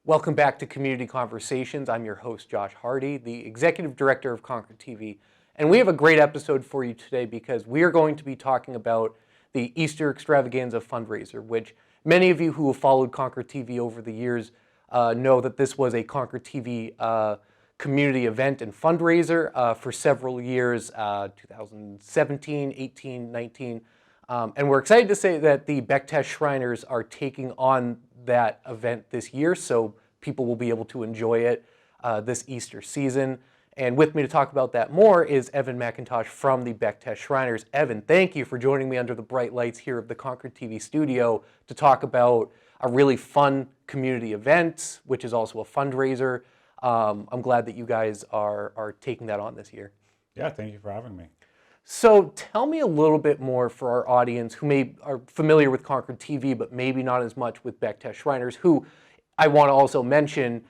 Welcome back to Community Conversations. I'm your host, Josh Hardy, the Executive Director of Concord TV. And we have a great episode for you today because we are going to be talking about the Easter Extravaganza fundraiser, which many of you who have followed Concord TV over the years know that this was a Concord TV community event and fundraiser for several years, 2017, 18, 19. And we're excited to say that the Bektash Shriners are taking on that event this year, so people will be able to enjoy it this Easter season. And with me to talk about that more is Evan McIntosh from the Bektash Shriners. Evan, thank you for joining me under the bright lights here of the Concord TV studio to talk about a really fun community event, which is also a fundraiser. I'm glad that you guys are taking that on this year. Yeah, thank you for having me. So tell me a little bit more for our audience who may are familiar with Concord TV, but maybe not as much with Bektash Shriners, who I want to also mention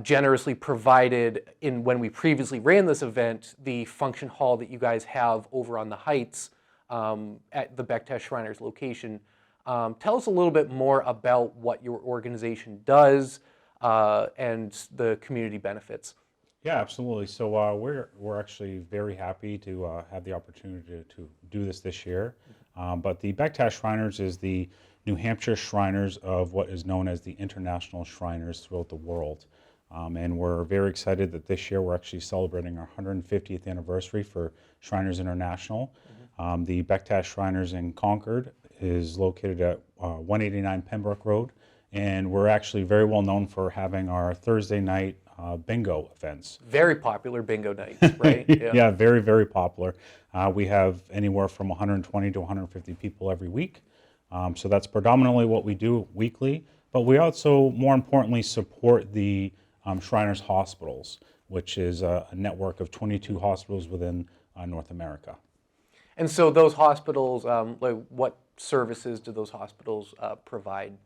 generously provided when we previously ran this event, the function hall that you guys have over on the Heights at the Bektash Shriners location. Tell us a little bit more about what your organization does and the community benefits. Yeah, absolutely. So we're actually very happy to have the opportunity to do this year. But the Bektash Shriners is the New Hampshire Shriners of what is known as the International Shriners throughout the world. And we're very excited that this year we're actually celebrating our 150th anniversary for Shriners International. The Bektash Shriners in Concord is located at 189 Pembroke Road. And we're actually very well known for having our Thursday night bingo events. Very popular bingo nights, right? Yeah, very, very popular. We have anywhere from 120 to 150 people every week. So that's predominantly what we do weekly. But we also, more importantly, support the Shriners Hospitals, which is a network of 22 hospitals within North America. And so those hospitals, like what services do those hospitals provide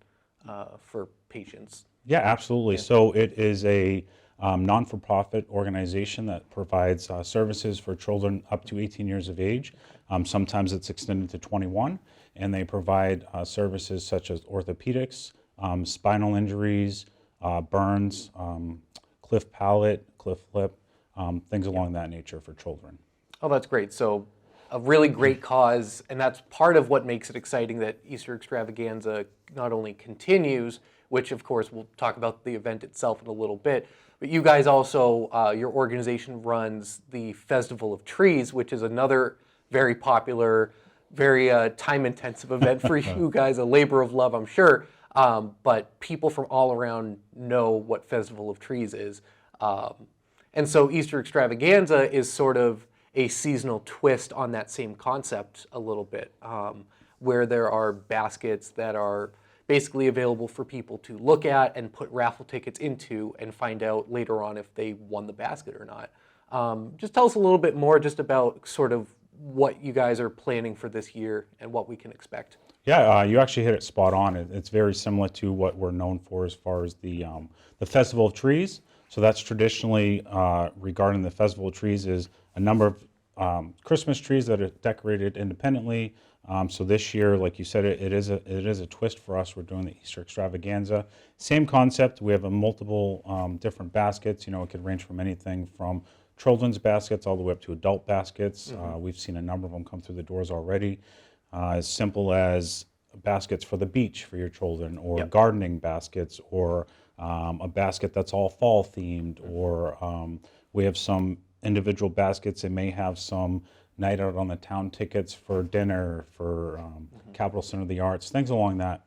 for patients? Yeah, absolutely. So it is a non-for-profit organization that provides services for children up to 18 years of age. Sometimes it's extended to 21, and they provide services such as orthopedics, spinal injuries, burns, cleft palate, cleft lip, things along that nature for children. Oh, that's great. So a really great cause, and that's part of what makes it exciting that Easter Extravaganza not only continues, which of course we'll talk about the event itself in a little bit, but you guys also, your organization runs the Festival of Trees, which is another very popular, very time-intensive event for you guys, a labor of love, I'm sure. But people from all around know what Festival of Trees is. And so Easter Extravaganza is sort of a seasonal twist on that same concept a little bit, where there are baskets that are basically available for people to look at and put raffle tickets into and find out later on if they won the basket or not. Just tell us a little bit more just about sort of what you guys are planning for this year and what we can expect. Yeah, you actually hit it spot on. It's very similar to what we're known for as far as the Festival of Trees. So that's traditionally regarding the Festival of Trees is a number of Christmas trees that are decorated independently. So this year, like you said, it is a twist for us. We're doing the Easter Extravaganza. Same concept. We have a multiple different baskets. You know, it could range from anything from children's baskets all the way up to adult baskets. We've seen a number of them come through the doors already. As simple as baskets for the beach for your children, or gardening baskets, or a basket that's all fall themed, or we have some individual baskets that may have some night out on the town tickets for dinner, for Capital Center of the Arts, things along that.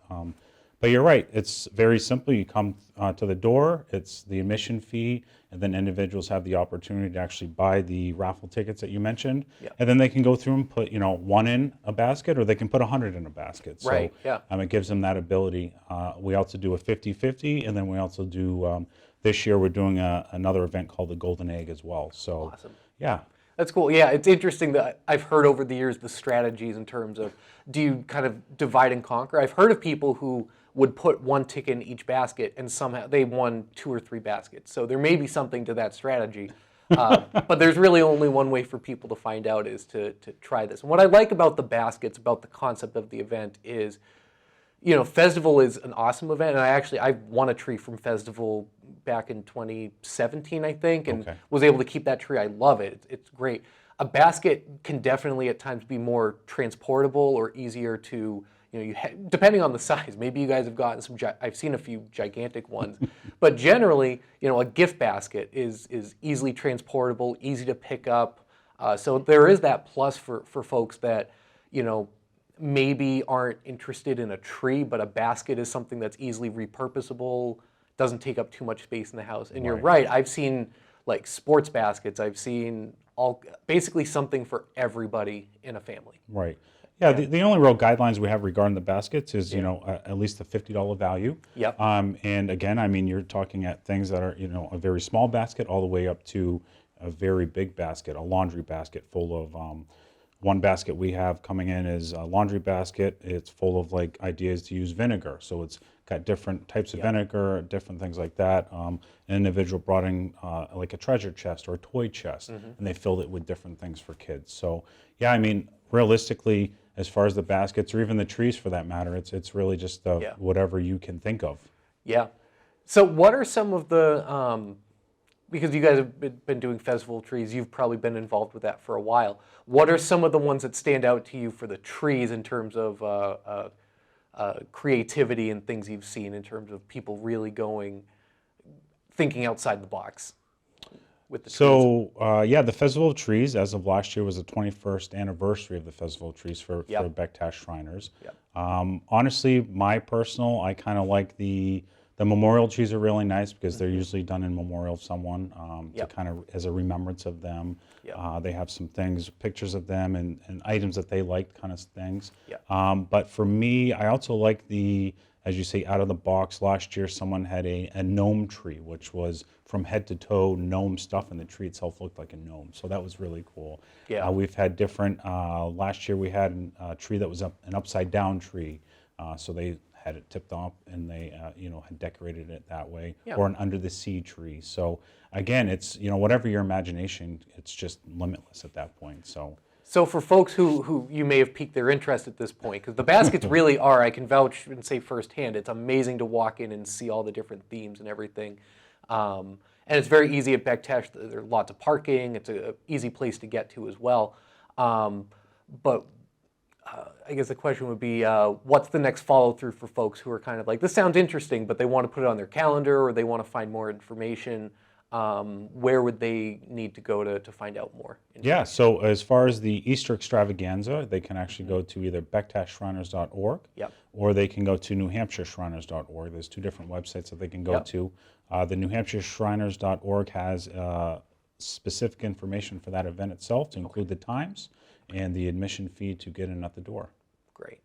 But you're right, it's very simple. You come to the door, it's the admission fee, and then individuals have the opportunity to actually buy the raffle tickets that you mentioned, and then they can go through and put, one in a basket, or they can put 100 in a basket. Right, so it gives them that ability. We also do a 50-50, and then we also do, this year we're doing another event called the Golden Egg as well. So, awesome. Yeah. That's cool. Yeah, it's interesting that I've heard over the years the strategies in terms of, do you kind of divide and conquer? I've heard of people who would put one ticket in each basket and somehow they won 2 or 3 baskets. So there may be something to that strategy. But there's really only one way for people to find out is to try this. And what I like about the baskets, about the concept of the event is Festival is an awesome event, and I won a tree from Festival back in 2017, I think, and Okay. was able to keep that tree. I love it. It's great. A basket can definitely at times be more transportable or easier to, depending on the size. Maybe you guys have gotten some. I've seen a few gigantic ones, but generally, a gift basket is easily transportable, easy to pick up. So there is that plus for folks that, maybe aren't interested in a tree, but a basket is something that's easily repurposable, doesn't take up too much space in the house. And you're right, I've seen like sports baskets, I've seen basically something for everybody in a family. Right. Yeah, the only real guidelines we have regarding the baskets is, at least a $50 value. Yep. And again, I mean, you're talking at things that are, a very small basket all the way up to a very big basket, a laundry basket full of, one basket we have coming in is a laundry basket. It's full of like ideas to use vinegar. So it's got different types of vinegar, different things like that. An individual brought in like a treasure chest or a toy chest, and they filled it with different things for kids. So yeah, I mean, realistically, as far as the baskets or even the trees for that matter, it's really just whatever you can think of. Yeah. So what are some of the, because you guys have been doing festival trees, you've probably been involved with that for a while. What are some of the ones that stand out to you for the trees in terms of creativity and things you've seen in terms of people really thinking outside the box with the trees? So the Festival of Trees, as of last year, was the 21st anniversary of the Festival of Trees for Bektash Shriners. Yep. Honestly, I kind of like the memorial trees are really nice because they're usually done in memorial of someone to kind of as a remembrance of them. Yep. They have some things, pictures of them and items that they liked, kind of things. Yep. But for me, I also like as you say, out of the box. Last year, someone had a gnome tree, which was from head to toe gnome stuff, and the tree itself looked like a gnome. So that was really cool. Yeah. We've had different. Last year, we had a tree that was an upside down tree. So they had it tipped up, and they had decorated it that way, or an under the sea tree. So again, it's whatever your imagination, it's just limitless at that point. So for folks who you may have piqued their interest at this point, because the baskets really are, I can vouch and say firsthand, it's amazing to walk in and see all the different themes and everything. And it's very easy at Bektash. There's lots of parking. It's an easy place to get to as well. But I guess the question would be, what's the next follow through for folks who are kind of like, this sounds interesting, but they want to put it on their calendar or they want to find more information? Where would they need to go to find out more? Yeah, so as far as the Easter Extravaganza, they can actually go to either BektashShriners.org or they can go to NewHampshireShriners.org. There's two different websites that they can go to. The NewHampshireShriners.org has specific information for that event itself to include the times and the admission fee to get in at the door. Great.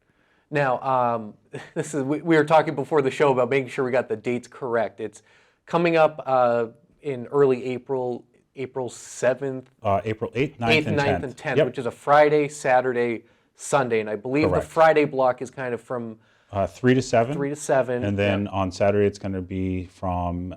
Now, we were talking before the show about making sure we got the dates correct. It's coming up in early April, April 7th. April 8th, 9th, 8th, and 9th, 10th. and 10th, which is a Friday, Saturday, Sunday. And I believe the Friday block is kind of from 3 to 7. 3 to 7. And then on Saturday, it's going to be from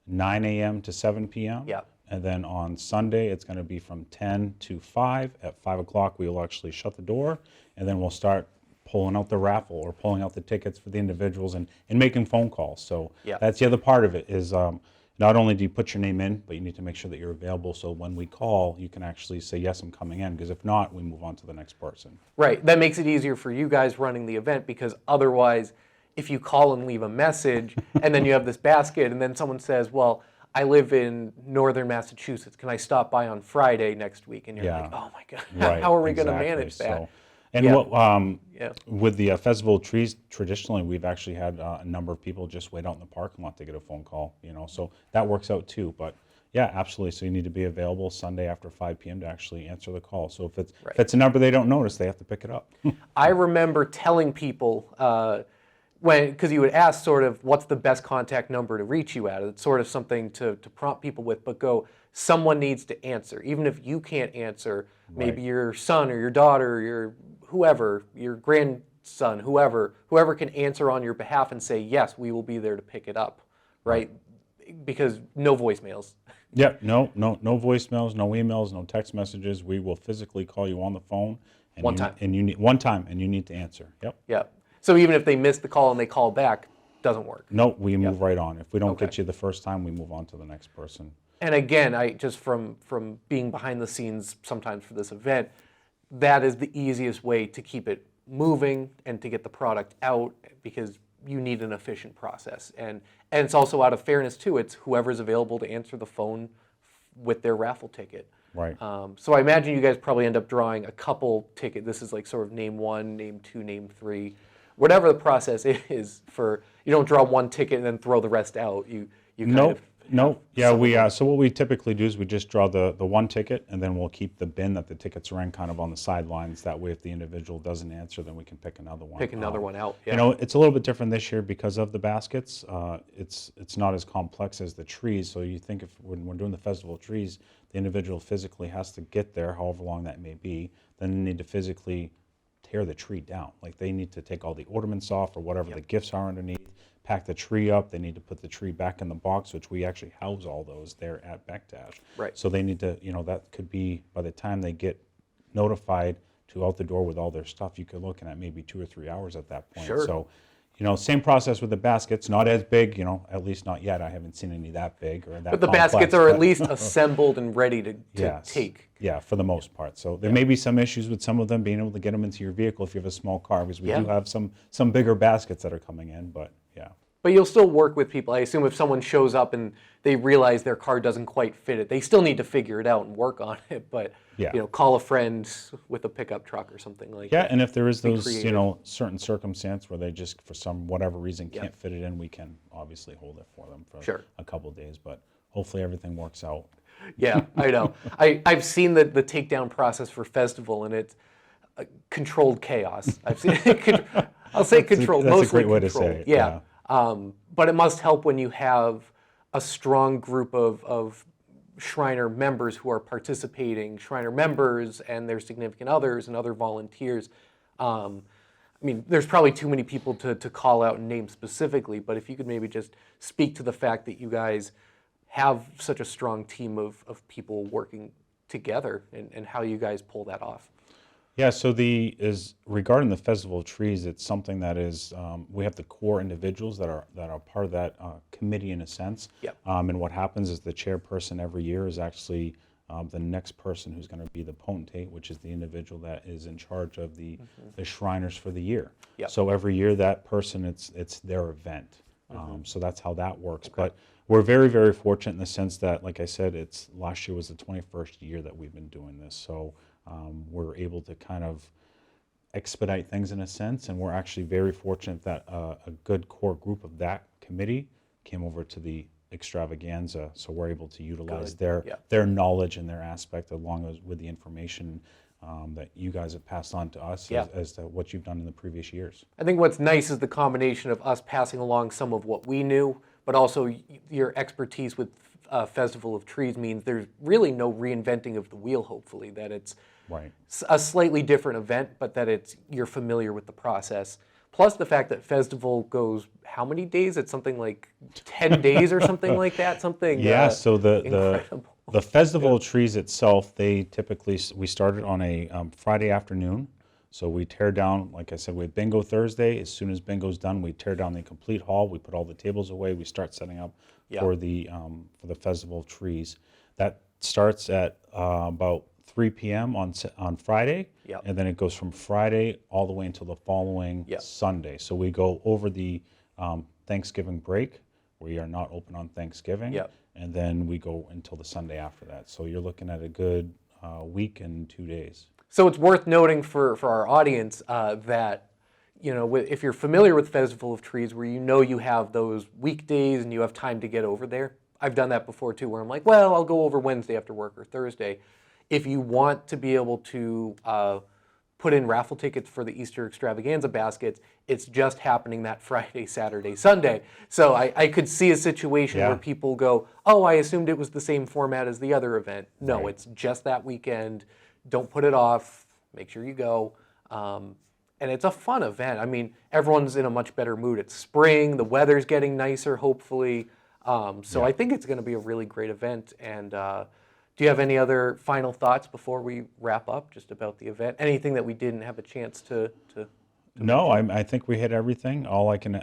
9 a.m. to 7 p.m. Yeah. And then on Sunday, it's going to be from 10 to 5. At 5 o'clock, we will actually shut the door, and then we'll start pulling out the raffle or pulling out the tickets for the individuals and making phone calls. So that's the other part of it is not only do you put your name in, but you need to make sure that you're available so when we call, you can actually say, yes, I'm coming in, because if not, we move on to the next person. Right. That makes it easier for you guys running the event, because otherwise, if you call and leave a message and then you have this basket and then someone says, well, I live in northern Massachusetts, can I stop by on Friday next week? And you're like, oh my God, how are we going to manage that? So, with the Festival of Trees, traditionally, we've actually had a number of people just wait out in the parking lot to get a phone call, so that works out too. But yeah, absolutely. So you need to be available Sunday after 5 p.m. to actually answer the call. So if it's a number they don't notice, they have to pick it up. I remember telling people, because you would ask sort of what's the best contact number to reach you at. It's sort of something to prompt people with, but someone needs to answer. Even if you can't answer, maybe your son or your daughter or your whoever, your grandson, whoever can answer on your behalf and say, yes, we will be there to pick it up, right? Because no voicemails. Yep, no voicemails, no emails, no text messages. We will physically call you on the phone. And One time. And you need to answer. Yep. Yep. So even if they miss the call and they call back, doesn't work. No, we move right on. If we don't Okay. get you the first time, we move on to the next person. And again, I just from being behind the scenes sometimes for this event, that is the easiest way to keep it moving and to get the product out, because you need an efficient process. And it's also out of fairness too. It's whoever's available to answer the phone with their raffle ticket. Right. So I imagine you guys probably end up drawing a couple tickets. This is like sort of name one, name two, name three, whatever the process is for. You don't draw one ticket and then throw the rest out. You kind Nope. of Nope. Yeah, so what we typically do is we just draw the one ticket, and then we'll keep the bin that the tickets are in kind of on the sidelines. That way, if the individual doesn't answer, then we can pick another one. pick another one out. Yeah. You know, it's a little bit different this year because of the baskets. It's not as complex as the trees. So you think when we're doing the festival of trees, the individual physically has to get there, however long that may be. Then they need to physically tear the tree down. Like they need to take all the ornaments off or whatever the gifts are underneath, pack the tree up. They need to put the tree back in the box, which we actually house all those there at Bektash. Right. So they need to, that could be by the time they get notified to out the door with all their stuff, you could looking at maybe 2 or 3 hours at that point. Sure. So, same process with the baskets, not as big, at least not yet. I haven't seen any that big or that But the complex, baskets are at but- least assembled and ready to Yes. take. Yeah, for the most part. So there may be some issues with some of them being able to get them into your vehicle if you have a small car, because we do have some bigger baskets that are coming in, but yeah. But you'll still work with people. I assume if someone shows up and they realize their car doesn't quite fit it, they still need to figure it out and work on it. But call a friend with a pickup truck or something like that. Yeah, and if there is those, creative. certain circumstance where they just, for some whatever reason, can't fit it in, we can obviously hold it for them for a couple of days. But hopefully everything works out. Yeah, I know. I've seen the takedown process for festival, and it's controlled chaos. I've seen I'll say controlled, That's a mostly great way to controlled. say it, Yeah. But it must help when you have a strong group of Shriner members who are participating, Shriner members and their significant others and other volunteers. I mean, there's probably too many people to call out and name specifically, but if you could maybe just speak to the fact that you guys have such a strong team of people working together and how you guys pull that off. Yeah, so regarding the Festival of Trees, it's something that is, we have the core individuals that are part of that committee in a sense. Yep. And what happens is the chairperson every year is actually the next person who's going to be the potentate, which is the individual that is in charge of the Shriners for the year. Yep. So every year that person, it's their event. So that's how that works. But we're very, very fortunate in the sense that, like I said, last year was the 21st year that we've been doing this. So we're able to kind of expedite things in a sense, and we're actually very fortunate that a good core group of that committee came over to the Extravaganza, so we're able to utilize their knowledge and their aspect along with the information that you guys have passed on to us as to what you've done in the previous years. I think what's nice is the combination of us passing along some of what we knew, but also your expertise with Festival of Trees means there's really no reinventing of the wheel, hopefully, that it's a slightly different event, but that you're familiar with the process. Plus the fact that Festival goes how many days? It's something like 10 days or something like that. Something so incredible. the Festival of Trees itself, we started on a Friday afternoon. So we tear down, like I said, we have bingo Thursday. As soon as bingo's done, we tear down the complete hall. We put all the tables away. We start setting up for the Festival of Trees. That starts at about 3 p.m. on Friday, and then it goes from Friday all the way until the following Sunday. So we go over the Thanksgiving break. We are not open on Thanksgiving, and then we go until the Sunday after that. So you're looking at a good week and 2 days. So it's worth noting for our audience that, if you're familiar with Festival of Trees, where you have those weekdays and you have time to get over there. I've done that before too, where I'm like, well, I'll go over Wednesday after work or Thursday. If you want to be able to put in raffle tickets for the Easter Extravaganza baskets, it's just happening that Friday, Saturday, Sunday. So I could see a situation where people go, oh, I assumed it was the same format as the other event. No, it's just that weekend. Don't put it off. Make sure you go. And it's a fun event. I mean, everyone's in a much better mood. It's spring. The weather's getting nicer, hopefully. So I think it's going to be a really great event. And do you have any other final thoughts before we wrap up just about the event? Anything that we didn't have a chance to No, I think we hit everything. All I can,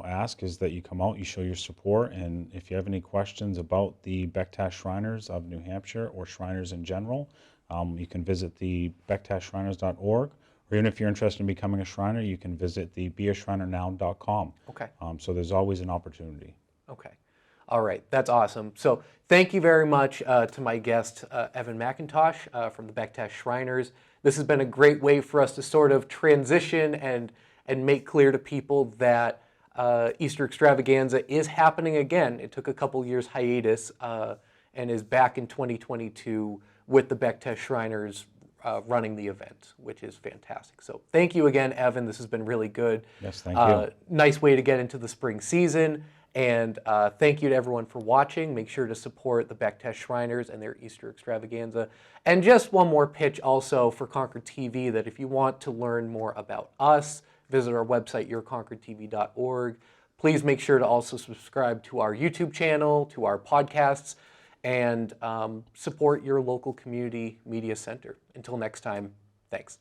ask is that you come out, you show your support, and if you have any questions about the Bektash Shriners of New Hampshire or Shriners in general, you can visit the bektashshriners.org, or even if you're interested in becoming a Shriner, you can visit the beashrinernow.com. Okay. So there's always an opportunity. Okay. All right. That's awesome. So thank you very much to my guest, Evan McIntosh from the Bektash Shriners. This has been a great way for us to sort of transition and make clear to people that Easter Extravaganza is happening again. It took a couple years hiatus and is back in 2022 with the Bektash Shriners running the event, which is fantastic. So thank you again, Evan. This has been really good. Yes, thank you. Nice way to get into the spring season. And thank you to everyone for watching. Make sure to support the Bektash Shriners and their Easter Extravaganza. And just one more pitch also for Concord TV, that if you want to learn more about us, visit our website, yourconcordtv.org. Please make sure to also subscribe to our YouTube channel, to our podcasts, and support your local community media center. Until next time, thanks.